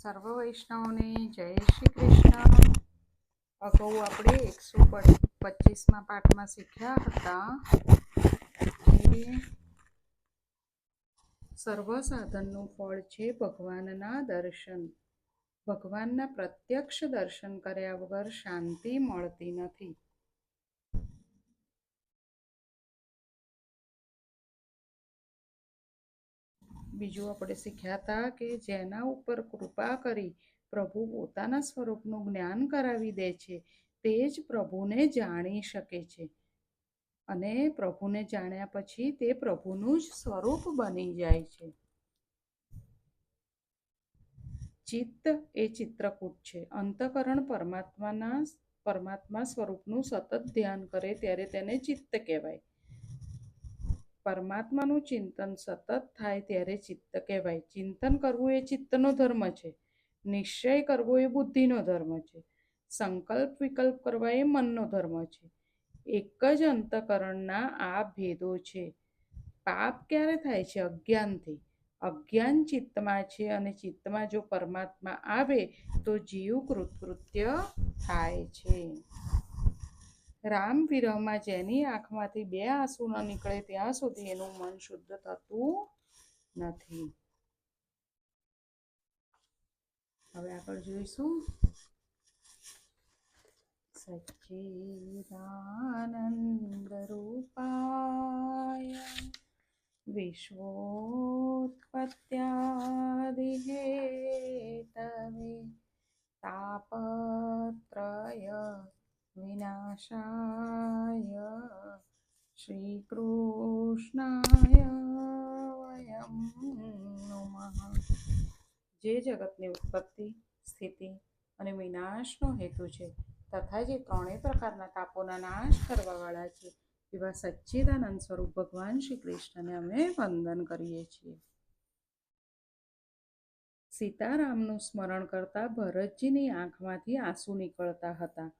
સર્વ વૈષ્ણવને જય શ્રી કૃષ્ણ. અગાઉ આપણે 125માં પાઠમાં શીખ્યા હતા કે સર્વ સાધનનું ફળ છે ભગવાનના દર્શન. ભગવાનના પ્રત્યક્ષ દર્શન કર્યા વગર શાંતિ મળતી નથી. બીજું આપણે શીખ્યા હતા કે જેના ઉપર કૃપા કરી પ્રભુ પોતાના સ્વરૂપનું જ્ઞાન કરાવી દે છે તે જ પ્રભુને જાણી શકે છે અને પ્રભુને જાણ્યા પછી તે પ્રભુનું જ સ્વરૂપ બની જાય છે. ચિત્ત એ ચિત્રકૂટ છે. અંતઃકરણ પરમાત્મા સ્વરૂપનું સતત ધ્યાન કરે ત્યારે તેને ચિત્ત કહેવાય. પરમાત્માનું ચિંતન સતત થાય ત્યારે ચિત્ત કહેવાય. ચિંતન કરવું એ ચિત્તનો ધર્મ છે. નિશ્ચય કરવો એ બુદ્ધિનો ધર્મ છે. સંકલ્પ વિકલ્પ કરવા એ મનનો ધર્મ છે. એક જ અંતઃકરણના આ ભેદો છે. પાપ ક્યારે થાય છે? અજ્ઞાનથી. અજ્ઞાન ચિત્તમાં છે અને ચિત્તમાં જો પરમાત્મા આવે તો જીવ કૃતકૃત્ય થાય છે. રામ વિરહમાં જેની આંખમાંથી 2 આંસુ ન નીકળે ત્યાં સુધી એનું મન શુદ્ધ થતું નથી. હવે આગળ જોઈશું. સચ્ચિદાનંદ રૂપાય વિશ્વોત્પત્યાદિહેતવે તાપત્રય વિનાશાય શ્રી કૃષ્ણાય વયમ નમઃ. જે જગતની ઉત્પત્તિ, સ્થિતિ અને વિનાશનો હેતુ છે તથા જે 3 પ્રકારના તાપોના નાશ કરવાવાળા છે એવા સચ્ચિદાનંદ સ્વરૂપ ભગવાન શ્રી કૃષ્ણને અમે વંદન કરીએ છીએ. સીતારામનું સ્મરણ કરતા ભરતજીની આંખમાંથી આંસુ નીકળતા હતા.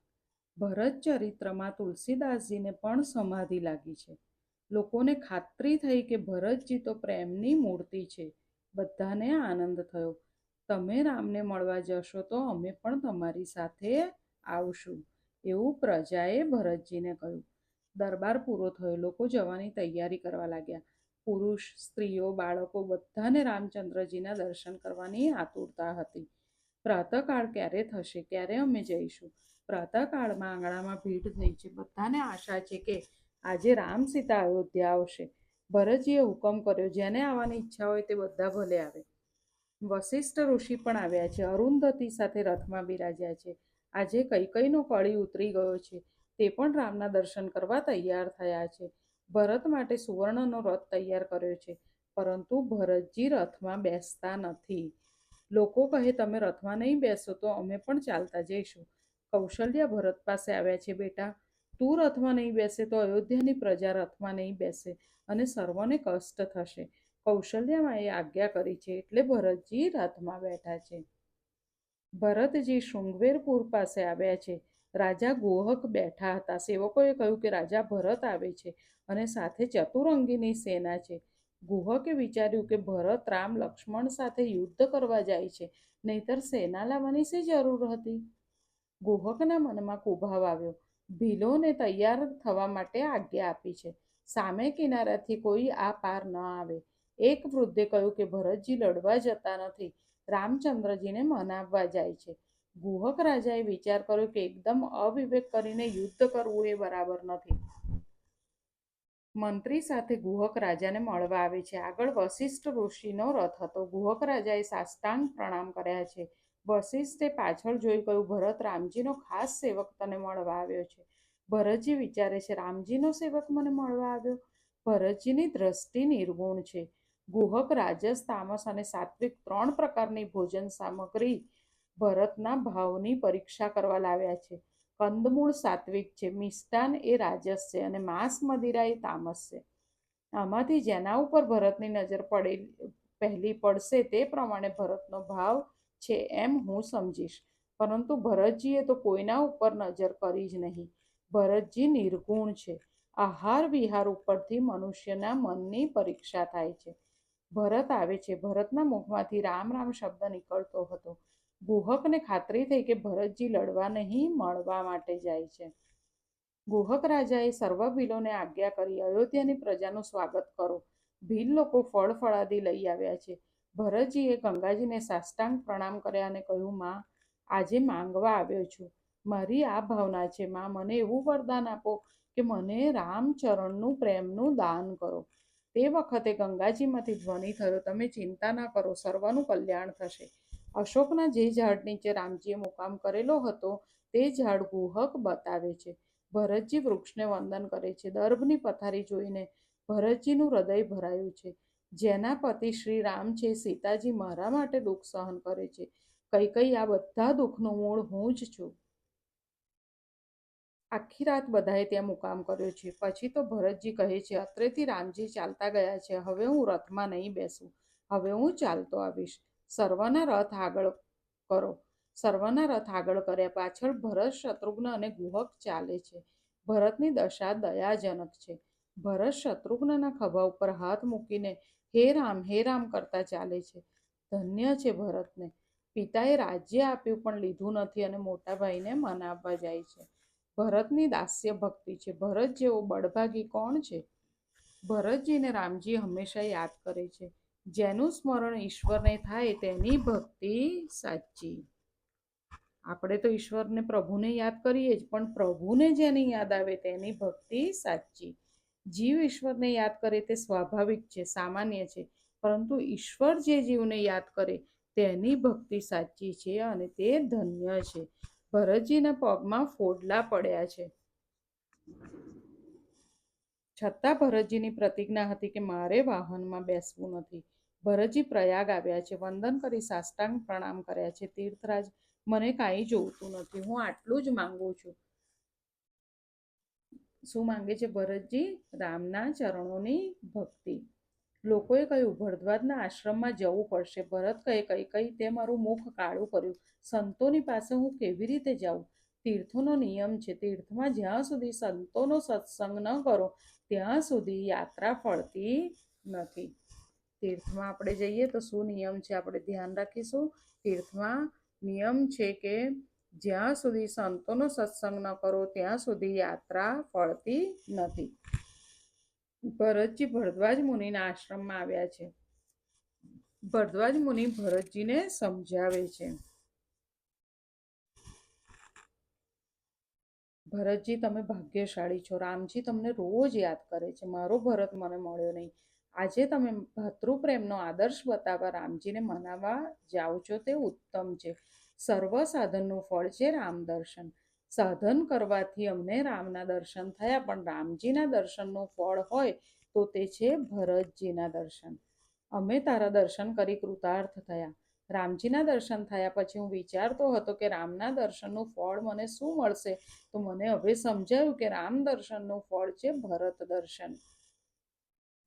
ભરત ચરિત્રમાં તુલસીદાસજીને પણ સમાધિ લાગી છે. લોકોને ખાતરી થઈ કે ભરતજી તો પ્રેમની મૂર્તિ છે. બધાને આનંદ થયો. તમે રામને મળવા જશો તો અમે પણ તમારી સાથે આવશું એવું પ્રજાએ ભરતજીને કહ્યું. દરબાર પૂરો થયો. લોકો જવાની તૈયારી કરવા લાગ્યા. પુરુષ, સ્ત્રીઓ, બાળકો બધાને રામચંદ્રજીના દર્શન કરવાની આતુરતા હતી. પ્રાતઃકાળ ક્યારે થશે? ક્યારે અમે જઈશું? પ્રાતઃકાળમાં આંગણામાં ભીડ થઈ છે. બધાને આશા છે કે આજે રામ સીતા અયોધ્યા આવશે. ભરતજીએ હુકમ કર્યો, જેને આવવાની ઈચ્છા હોય તે બધા ભલે આવે. વશિષ્ઠ ઋષિ પણ આવ્યા છે. અરુંધતી સાથે રથમાં બિરાજ્યા છે. આજે કૈકેયીનો કળી ઉતરી ગયો છે. તે પણ રામના દર્શન કરવા તૈયાર થયા છે. ભરત માટે સુવર્ણનો રથ તૈયાર કર્યો છે, પરંતુ ભરતજી રથમાં બેસતા નથી. લોકો કહે, તમે રથમાં નહીં બેસો તો અમે પણ ચાલતા જઈશું. કૌશલ્યા ભરત પાસે આવ્યા છે. બેટા, તું રથમાં નહીં બેસે તો અયોધ્યાની પ્રજા રથમાં નહીં બેસે અને સર્વને કષ્ટ થશે. કૌશલ્યામાએ આજ્ઞા કરી છે એટલે ભરતજી રથમાં બેઠા છે. ભરતજી શૃંગવેરપુર પાસે આવ્યા છે. રાજા ગુહક બેઠા હતા. સેવકોએ કહ્યું કે રાજા ભરત આવે છે અને સાથે ચતુરંગીની સેના છે. ગુહકે વિચાર્યું કે ભરત રામ લક્ષ્મણ સાથે યુદ્ધ કરવા જાય છે, નહીતર સેના લાવવાની શી જરૂર હતી. ગુહકના મનમાં કુભાવ આવ્યો. ભીલોને તૈયાર થવા માટે આજ્ઞા આપી છે. સામે કિનારાથી કોઈ આ પાર ન આવે. એક વૃદ્ધે કહ્યું કે ભરતજી લડવા જતા નથી, રામચંદ્રજીને મનાવવા જાય છે. ગુહક રાજાએ વિચાર કર્યો કે એકદમ અવિવેક કરીને યુદ્ધ કરવું એ બરાબર નથી. મંત્રી સાથે ગુહક રાજાને મળવા આવે છે. આગળ વશિષ્ઠ ઋષિનો રથ હતો. ગુહક રાજાએ સાષ્ટાંગ પ્રણામ કર્યા છે. વશિષ્ઠે પાછળ જોઈ કહ્યું, ભરત રામજીનો ખાસ સેવક તને મળવા આવ્યો છે. ભરતજી વિચારે છે, રામજીનો સેવક મને મળવા આવ્યો? ભરતજીની દ્રષ્ટિ નિર્ગુણ છે. ગુહક રાજસ, તામસ અને સાત્વિક 3 પ્રકારની ભોજન સામગ્રી ભરતના ભાવની પરીક્ષા કરવા લાવ્યા છે. કંદમૂળ સાત્વિક છે, મિષ્ટાન એ રાજસ છે અને માંસ મદિરા એ તામસ છે. આમાંથી જેના ઉપર ભરતની નજર પહેલી પડશે તે પ્રમાણે ભરતનો ભાવ છે એમ હું સમજીશ. પરંતુ ભરતજીએ તો કોઈના ઉપર નજર કરી જ નહીં. ભરતજી નિર્ગુણ છે. આહાર વિહાર ઉપરથી મનુષ્યના મનની પરીક્ષા થાય છે. ભરત આવે છે. ભરતના મુખમાંથી રામ રામ શબ્દ નીકળતો હતો. ગુહકને ખાતરી થઈ કે ભરતજી લડવા નહીં, મળવા માટે જાય છે. ગુહક રાજાએ સર્વ ભીલોને આજ્ઞા કરી, અયોધ્યાની પ્રજાનું સ્વાગત કરો. ભીલ લોકો ફળ ફળાદી લઈ આવ્યા છે. ભરતજીએ ગંગાજીને સાષ્ટાંગ પ્રણામ કર્યા અને કહ્યું, માં, આજે માંગવા આવ્યો છું. મારી આ ભાવના છે, માં, મને એવું વરદાન આપો કે મને રામચરણનું પ્રેમનું દાન કરો. તે વખતે ગંગાજીમાંથી ધ્વનિ થયો, તમે ચિંતા ના કરો, સર્વનું કલ્યાણ થશે. અશોકના જે ઝાડ નીચે રામજીએ મુકામ કરેલો હતો તે ઝાડ ગુહક બતાવે છે. ભરતજી વૃક્ષને વંદન કરે છે. દર્ભની પથારી જોઈને ભરતજીનું હૃદય ભરાયું છે. જેના પતિ શ્રી રામ છે, સીતાજી મારા માટે દુઃખ સહન કરે છે. કઈ આ બધા દુઃખનું મૂળ હું જ છું. આખી રાત બધાએ ત્યાં મુકામ કર્યો છે. પછી તો ભરતજી કહે છે, અત્રેથી રામજી ચાલતા ગયા છે. હવે હું રથમાં નહીં બેસું. હવે હું ચાલતો આવીશ. સર્વના રથ આગળ કરો. સર્વના રથ આગળ કર્યા પાછળ ભરત, શત્રુઘ્ન અને ગુહક ચાલે છે. ભરતની દશા દયાજનક છે. ભરત શત્રુઘ્નના ખભા ઉપર હાથ મૂકીને હે રામ કરતા ચાલે છે. ધન્ય છે ભરતને. પિતાએ રાજ્ય આપ્યું પણ લીધું નથી અને મોટા ભાઈને મનાવવા જાય છે. ભરતની દાસ્ય ભક્તિ છે. ભરત જેવો બળભાગી કોણ છે? ભરતજીને રામજી હંમેશા યાદ કરે છે. જેનું સ્મરણ ઈશ્વરને થાય તેની ભક્તિ સાચી. આપણે તો ઈશ્વરને, પ્રભુને યાદ કરીએ જ, પણ પ્રભુને જેની યાદ આવે તેની ભક્તિ સાચી. જીવ ઈશ્વરને યાદ કરે તે સ્વાભાવિક છે, સામાન્ય છે, પરંતુ ઈશ્વર જે જીવને યાદ કરે તેની ભક્તિ સાચી છે અને તે ધન્ય છે. ભરતજીના પગમાં ફોડલા પડ્યા છે. છતાં ભરતજીની પ્રતિજ્ઞા હતી કે મારે વાહનમાં બેસવું નથી. ભરતજી પ્રયાગ આવ્યા છે. વંદન કરી સાષ્ટાંગ પ્રણામ કર્યા છે. તીર્થરાજ, મને કાંઈ જોઈતું નથી, હું આટલું જ માંગુ છું. શું માંગે છે ભરતજી? રામના ચરણોની ભક્તિ. લોકોએ કહ્યું, ભરદ્વાજના આશ્રમમાં જવું પડશે. ભરત કહે, કઈ તે મારું મુખ કાળું કર્યું. સંતોની પાસે હું કેવી રીતે જાઉં? તીર્થોનો નિયમ છે. તીર્થમાં જ્યાં સુધી સંતોનો સત્સંગ ન કરો ત્યાં સુધી યાત્રા ફળતી નથી. તીર્થમાં આપણે જઈએ તો શું નિયમ છે આપણે ધ્યાન રાખીશું. તીર્થમાં નિયમ છે કે જ્યાં સુધી સંતોનો સત્સંગ ન કરો ત્યાં સુધી યાત્રા ફળતી નથી. ભરતજી ભરદ્વાજ મુનિના આશ્રમમાં આવ્યા છે. ભરદ્વાજ મુનિ ભરતજીને સમજાવે છે. ભરતજી, તમે ભાગ્યશાળી છો. રામજી તમને રોજ યાદ કરે છે. મારો ભરત મને મળ્યો નહીં. આજે તમે ભાતૃપ્રેમનો આદર્શ બતાવવા રામજીને મનાવવા જાઓ છો તે ઉત્તમ છે. સર્વ સાધનનું ફળ છે રામ દર્શન. સાધન કરવાથી અમને રામના દર્શન થયા, પણ રામજીના દર્શનનું ફળ હોય તો તે છે ભરતજીના દર્શન. અમે તારા દર્શન કરી કૃતાર્થ થયા. રામજીના દર્શન થયા પછી હું વિચારતો હતો કે રામના દર્શનનું ફળ મને શું મળશે, તો મને હવે સમજાયું કે રામ દર્શનનું ફળ છે ભરત દર્શન.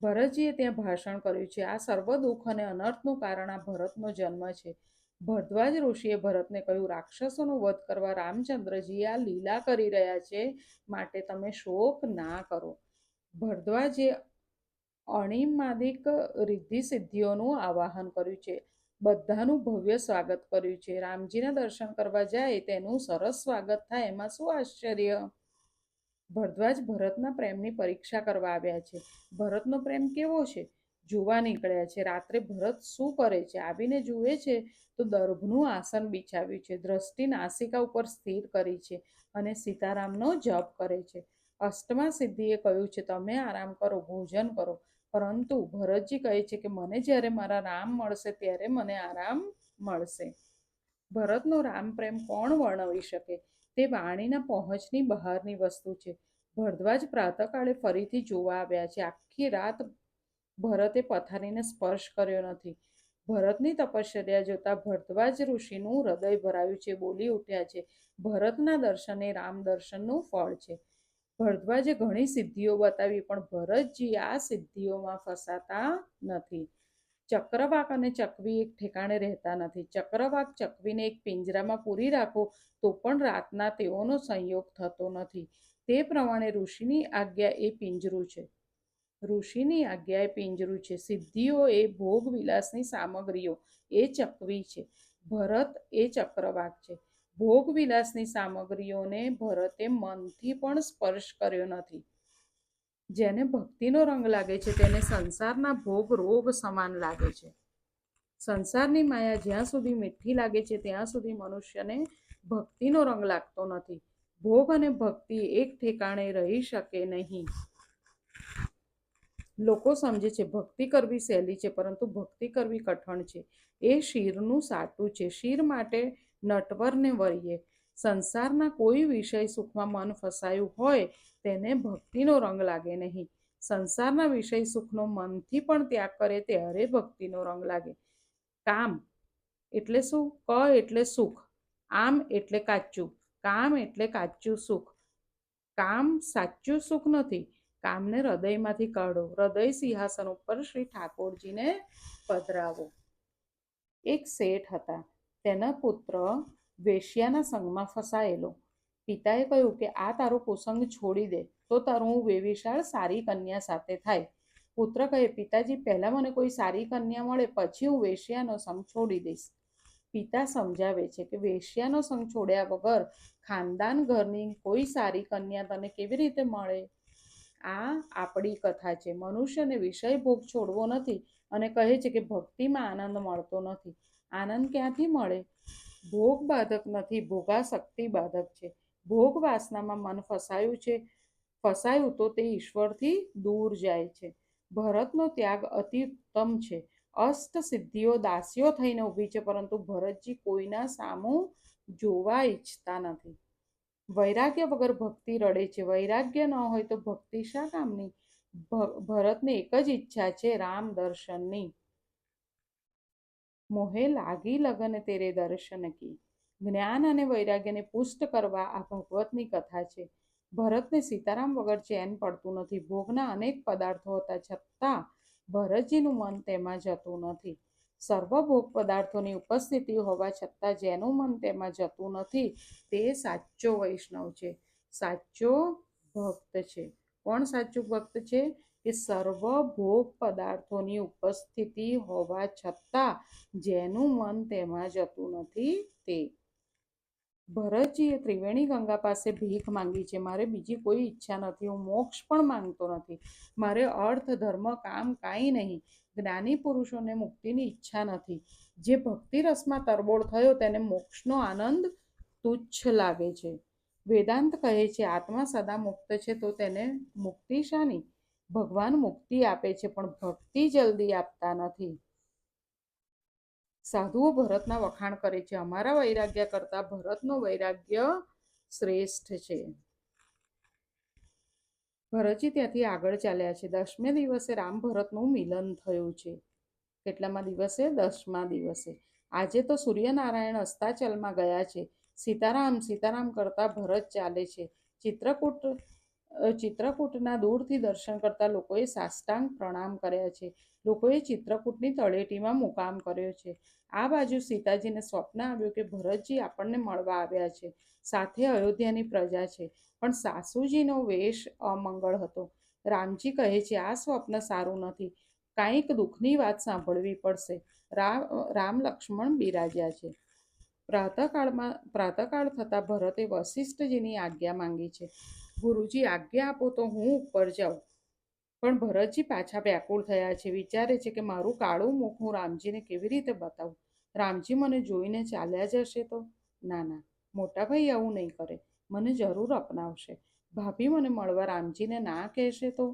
ભરતજીએ ત્યાં ભાષણ કર્યું છે. આ સર્વ દુઃખ અને અનર્થનું કારણ આ ભરતનો જન્મ છે. ભરદ્વાજ ઋષિએ ભરતને કહ્યું, રાક્ષસોનો વધ કરવા રામચંદ્રજી આ લીલા કરી રહ્યા છે, માટે તમે શોક ના કરો. ભરદ્વાજે અણિમાદિક રિદ્ધિ સિદ્ધિઓનું આવાહન કર્યું છે. બધાનું ભવ્ય સ્વાગત કર્યું છે. રામજીના દર્શન કરવા જાય તેનું સરસ સ્વાગત થાય, એમાં શું આશ્ચર્ય? ભરદ્વાજ ભરતના પ્રેમની પરીક્ષા કરવા આવ્યા છે. ભરતનો પ્રેમ કેવો છે? જોવા નીકળ્યા છે. રાત્રે ભરત શું કરે છે? આવીને જુએ છે તો દર્ભનું આસન બિછાવ્યું છે. દ્રષ્ટિ નાસિકા ઉપર સ્થિર કરી છે અને સીતારામનો જપ કરે છે. અષ્ટમા સિદ્ધિએ કહ્યું છે, તમે આરામ કરો, ભોજન કરો. પરંતુ ભરતજી કહે છે કે મને જ્યારે મારા રામ મળશે ત્યારે મને આરામ મળશે. ભરતનો રામ પ્રેમ કોણ વર્ણવી શકે? તે વાણીના પહોંચની બહારની વસ્તુ છે. ભરદ્વાજ પ્રાતઃકાળે ફરીથી જોવા આવ્યા છે. આખી રાત ભરતે પથારીને સ્પર્શ કર્યો નથી. ભરતની તપશ્ચર્યા જોતા ભરદ્વાજ ઋષિનું હૃદય ભરાયું છે. બોલી ઉઠ્યા છે, ભરતના દર્શન એ રામ દર્શનનું ફળ છે. ભરદ્વાજે ઘણી સિદ્ધિઓ બતાવી, પણ ભરતજી આ સિદ્ધિઓમાં ફસાતા નથી. ચક્રવાક અને ચકવી એક ઠેકાણે રહેતા નથી. ચક્રવાક ચકવીને એક પિંજરામાં પૂરી રાખો તો પણ રાતના તેઓનો સંયોગ થતો નથી. તે પ્રમાણે ઋષિની આજ્ઞા એ પિંજરું છે. ઋષિની આજ્ઞાએ પિંજરું છે. સિદ્ધિઓ એ ભોગ વિલાસની સામગ્રીઓ એ ચકવી છે. ભરત એ ચક્રવાક છે. ભોગ વિલાસની સામગ્રીઓને ભરતે મનથી પણ સ્પર્શ કર્યો નથી. જેને ભક્તિનો રંગ લાગે છે તેને સંસારના ભોગ રોગ સમાન લાગે છે. સંસારની માયા જ્યાં સુધી મીઠી લાગે છે ત્યાં સુધી મનુષ્યને ભક્તિનો રંગ લાગતો નથી. ભોગ અને ભક્તિ એક ઠેકાણે રહી શકે નહીં. લોકો સમજે છે ભક્તિ કરવી સહેલી છે, પરંતુ ભક્તિ કરવી કઠણ છે. એ શીરનું સાટું છે. શીર માટે નટવરને વળીએ. સંસારના કોઈ વિષય સુખમાં મન ફસાયું હોય તેને ભક્તિનો રંગ લાગે નહીં. સંસારના વિષય સુખનો મનથી પણ ત્યાગ કરે ત્યારે ભક્તિનો રંગ લાગે. કામ એટલે શું? ક એટલે સુખ, આમ એટલે કાચું, કામ એટલે કાચું સુખ. કામ સાચું સુખ નથી. કામને હૃદયમાંથી કાઢો. હૃદય સિંહાસન ઉપર શ્રી ઠાકોરજીને પધરાવો. એક શેઠ હતા. તેના પુત્ર વેશ્યાના સંગમાં ફસાયેલો. પિતાએ કહ્યું કે આ તારો કુસંગ છોડી દે તો તારું વેવિશાળ સારી કન્યા સાથે થાય. પુત્ર કહે, પિતાજી, પહેલા મને કોઈ સારી કન્યા મળે પછી હું વેશ્યાનો સંગ છોડી દઈશ. પિતા સમજાવે છે કે વેશ્યાનો સંગ છોડ્યા વગર ખાનદાન ઘરની કોઈ સારી કન્યા તને કેવી રીતે મળે? આ આપણી કથા છે. મનુષ્યને વિષય ભોગ છોડવો નથી અને કહે છે કે ભક્તિમાં આનંદ મળતો નથી. આનંદ ક્યાંથી મળે? ભોગ બાધક નથી, ભોગાસક્તિ બાધક છે. ભોગ વાસનામાં મન ફસાયું તો તે ઈશ્વરથી દૂર જાય છે. ભરતનો ત્યાગ અતિ ઉત્તમ છે. અષ્ટ સિદ્ધિઓ દાસીઓ થઈને ઊભી છે, પરંતુ ભરતજી કોઈના સામું જોવા ઈચ્છતા નથી. વૈરાગ્ય વગર ભક્તિ રડે છે. વૈરાગ્ય ન હોય તો ભક્તિ શા કામની? ભરતને એક જ ઈચ્છા છે, રામ દર્શનની. મોહે લાગી લગન તેરે દર્શન કી. જ્ઞાન અને વૈરાગ્યને પુષ્ટ કરવા આ ભાગવતની કથા છે. ભરતને સીતારામ વગર ચેન પડતું નથી. ભોગના અનેક પદાર્થો હતા છતાં ભરતજીનું મન તેમાં જતું નથી. સર્વ ભોગ પદાર્થોની ઉપસ્થિતિ હોવા છતાં જેનું મન તેમાં જતું નથી તે સાચો વૈષ્ણવ છે, સાચો ભક્ત છે. કોણ સાચું ભક્ત છે? કે સર્વ ભોગ પદાર્થોની ઉપસ્થિતિ હોવા છતાં જેનું મન તેમાં જતું નથી તે. ભરતજીએ ત્રિવેણી ગંગા પાસે ભીખ માંગી છે. મારે બીજી કોઈ ઈચ્છા નથી. હું મોક્ષ પણ માંગતો નથી. મારે અર્થ, ધર્મ, કામ કાંઈ નહીં. જ્ઞાની પુરુષોને મુક્તિની ઈચ્છા નથી. જે ભક્તિ રસમાં તરબોળ થયો તેને મોક્ષનો આનંદ તુચ્છ લાગે છે. વેદાંત કહે છે આત્મા સદા મુક્ત છે તો તેને મુક્તિ શાની? ભગવાન મુક્તિ આપે છે પણ ભક્તિ જલ્દી આપતા નથી. સાધુઓ ભરતના વખાણ કરે છે. અમારા વૈરાગ્ય કરતા ભરતનો વૈરાગ્ય શ્રેષ્ઠ છે. ભરતજી ત્યાંથી આગળ ચાલ્યા છે. 10મે દિવસે રામ ભરતનું મિલન થયું છે. કેટલામા દિવસે? 10મા દિવસે. આજે તો સૂર્યનારાયણ અસ્તાચલમાં ગયા છે. સીતારામ સીતારામ કરતા ભરત ચાલે છે. ચિત્રકૂટના દૂરથી દર્શન કરતા લોકોએ સાષ્ટાંગ પ્રણામ કર્યા છે. લોકોએ ચિત્રકૂટની તળેટીમાં મુકામ કર્યો છે. આ બાજુ સીતાજીને સ્વપ્ન આવ્યું કે ભરતજી આપણને મળવા આવ્યા છે. સાથે અયોધ્યાની પ્રજા છે. પણ સાસુજીનો વેશ અમંગળ હતો. રામજી કહે છે આ સ્વપ્ન સારું નથી. કાંઈક દુઃખની વાત સાંભળવી પડશે. રામ લક્ષ્મણ બિરાજ્યા છે. પ્રાતઃકાળ થતાં ભરતે વશિષ્ઠજીની આજ્ઞા માંગી છે. ગુરુજી, આજ્ઞા આપો તો હું ઉપર જાઉં. પણ ભરતજી પાછા વ્યાકુળ થયા છે. વિચારે છે કે મારું કાળું મુખ હું રામજીને કેવી રીતે બતાવું? રામજી મને જોઈને ચાલ્યા જશે તો? ના ના, મોટાભાઈ આવું નહીં કરે. મને જરૂર અપનાવશે. ભાભી મને મળવા રામજીને ના કહેશે તો?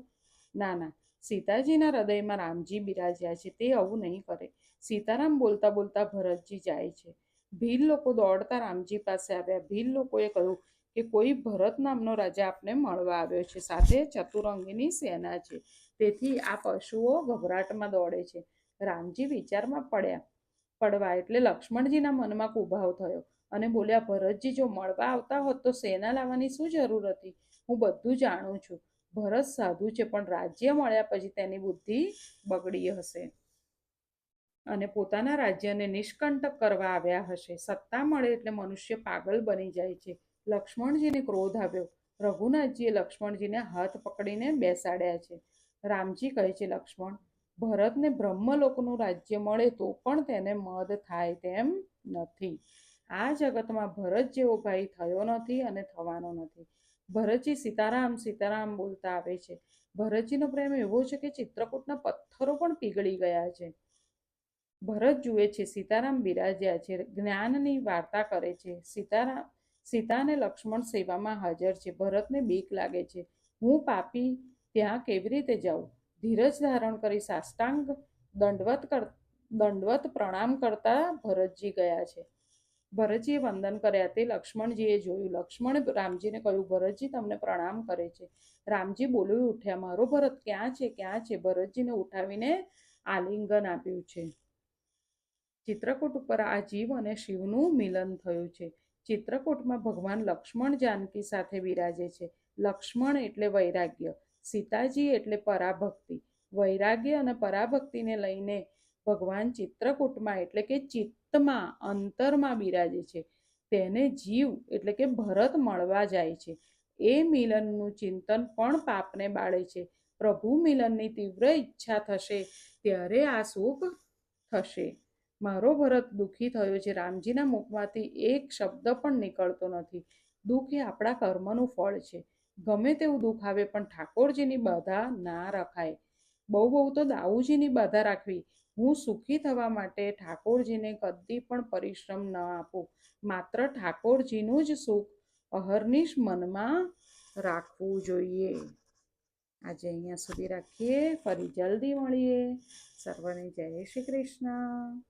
ના ના, સીતાજીના હૃદયમાં રામજી બિરાજ્યા છે, તે આવું નહીં કરે. સીતારામ બોલતા બોલતા ભરતજી જાય છે. ભીલ લોકો દોડતા રામજી પાસે આવ્યા. ભીલ લોકોએ કહ્યું કે કોઈ ભરત નામનો રાજા આપને મળવા આવ્યો છે. સાથે ચતુરંગીની સેના છે. તેથી આ પશુઓ ગભરાટમાં દોડે છે. રામજી વિચારમાં પડવા એટલે લક્ષ્મણજીના મનમાં કુભાવ થયો અને બોલ્યા, ભરતજી જો મળવા આવતા હોત તો સેના લાવવાની શું જરૂર હતી? હું બધું જાણું છું. ભરત સાધુ છે પણ રાજ્ય મળ્યા પછી તેની બુદ્ધિ બગડી હશે અને પોતાના રાજ્યને નિષ્કંટક કરવા આવ્યા હશે. સત્તા મળે એટલે મનુષ્ય પાગલ બની જાય છે. લક્ષ્મણજીને ક્રોધ આવ્યો. રઘુનાથજીએ લક્ષ્મણજીને હાથ પકડીને બેસાડ્યા છે. રામજી કહે છે, લક્ષ્મણ, ભરતને બ્રહ્મલોકનું રાજ્ય મળે તો પણ તેને મદ થાય તેમ નથી. આ જગતમાં ભરત જેવો ભાઈ થયો નથી અને થવાનો નથી. ભરતજી સીતારામ સીતારામ બોલતા આવે છે. ભરતજીનો પ્રેમ એવો છે કે ચિત્રકૂટના પથ્થરો પણ પીગળી ગયા છે. ભરત જુએ છે સીતારામ બિરાજ્યા છે, જ્ઞાનની વાર્તા કરે છે. સીતાને લક્ષ્મણ સેવામાં હાજર છે. ભરતને બીક લાગે છે. હું પાપી ત્યાં કેવી રીતે જાઉં? ધીરજ ધારણ કરી સાષ્ટાંગ દંડવત પ્રણામ કરતા ભરતજી ગયા છે. ભરતજીએ વંદન કર્યા તે લક્ષ્મણજીએ જોયું. લક્ષ્મણે રામજીને કહ્યું, ભરતજી તમને પ્રણામ કરે છે. રામજી બોલી ઉઠ્યા, મારો ભરત ક્યાં છે, ક્યાં છે? ભરતજીને ઉઠાવીને આલિંગન આપ્યું છે. ચિત્રકૂટ ઉપર આ જીવ અને શિવનું મિલન થયું છે. ચિત્રકૂટમાં ભગવાન લક્ષ્મણ જાનકી સાથે બિરાજે છે. લક્ષ્મણ એટલે વૈરાગ્ય, સીતાજી એટલે પરાભક્તિ. વૈરાગ્ય અને પરાભક્તિને લઈને ભગવાન ચિત્રકૂટમાં એટલે કે ચિત્તમાં, અંતરમાં બિરાજે છે. તેને જીવ એટલે કે ભરત મળવા જાય છે. એ મિલનનું ચિંતન પણ પાપને બાળે છે. પ્રભુ મિલનની તીવ્ર ઈચ્છા થશે ત્યારે આ સુખ થશે. મારો ભરત દુઃખી થયો છે. રામજીના મુખમાંથી એક શબ્દ પણ નીકળતો નથી. દુઃખ એ આપણા કર્મનું ફળ છે. ગમે તેવું દુઃખ આવે પણ ઠાકોરજીની બાધા ના રખાય. બહુ તો દાઉજીની બાધા રાખવી. હું સુખી થવા માટે ઠાકોરજીને કદી પણ પરિશ્રમ ન આપું. માત્ર ઠાકોરજીનું જ સુખ અહર્નિશ મનમાં રાખવું જોઈએ. આજે અહીંયા સુધી રાખીએ. ફરી જલ્દી મળીએ. સર્વને જય શ્રી કૃષ્ણ.